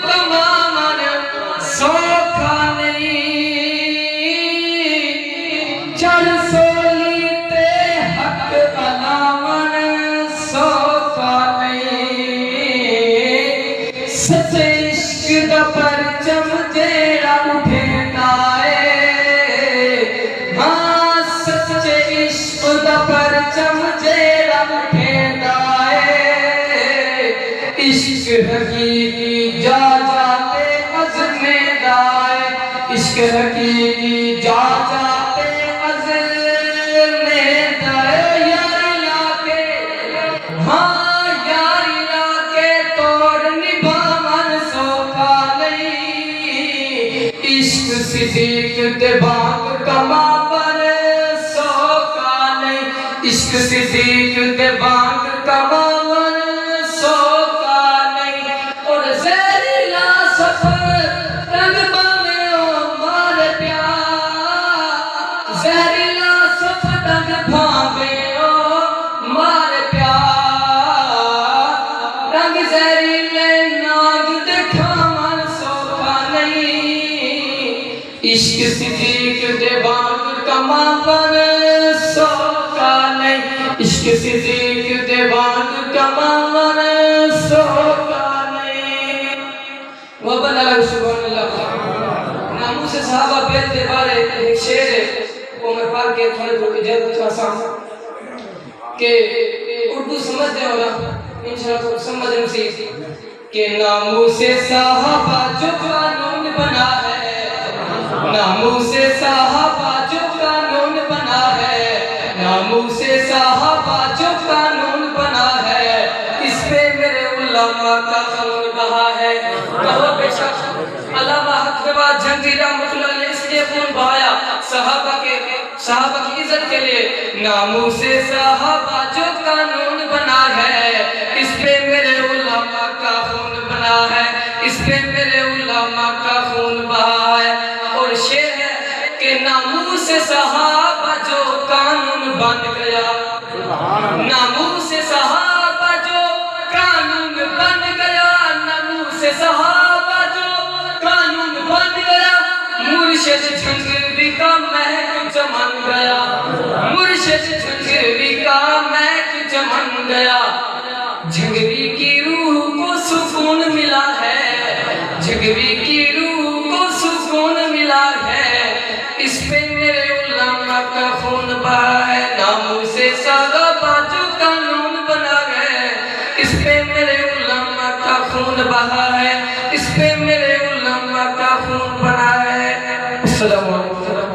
کمامن سوکھا نہیں چڑھ سولی تے حق علامن سوکھا نہیں سچے عشق دا پرچم جیڑا اٹھیندا ہے ہاں سچے عشق دا پرچم جیڑا اٹھیندا ہے عشق حقیقی جا جاتے عزم دائے عشق حقیقی جا جاتے عزم دائے یاری لاکے ہاں یاری لاکے توڑ نبھامن سوکھا نہیں عشق صدیق دے بانگ کما پر سوکھا نہیں عشق صدیق دے بانگ کما عشق صدیق دے بانگ کما پر سوکھا نہیں عشق صدیق دے بانگ کما پر سوکھا نہیں وابن اللہ سبحان اللہ ناموس صحابہ بیت دے بارے ایک شعر ہے وہ میں پار کے تھوڑے تھوڑے جہد آسان کہ اردو سمجھ دے ہونا انشاءاللہ تو سمجھ نصیب کہ ناموس صحابہ جو قانون بنا ہے ناموس صحابہ جو قانون بنا ہے ناموس صحابہ جو قانون بنا ہے اس پہ میرے علماء کا خون بہا ہے کہو بے شک علامہ حقبہ جنگی رحمت اللہ نے اس لیے خون بہایا صحابہ کی عزت کے لیے ناموس صحابہ جو قانون بنا ہے اس پہ میرے علماء کا خون بنا ہے اس پہ میرے علماء کا خون بہا ہے اور شعر ہے کہ ناموس صحابہ جو قانون بن گیا ناموس صحابہ جو قانون بن گیا ناموس صحابہ جو قانون بن گیا مرشد جھنگوی کا مہک چمن گیا مرشد جھنگوی کا مہک چمن گیا جھنگوی کی روح کو سکون ملا ہے جھنگوی کی روح کو سکون ملا ہے اس پہ میرے علماء کا خون بہا ہے ناموس صحابہ جو قانون بنا ہے اس پہ میرے علماء کا خون بہا ہے اس پہ میرے علماء کا خون بنا ہے السلام علیکم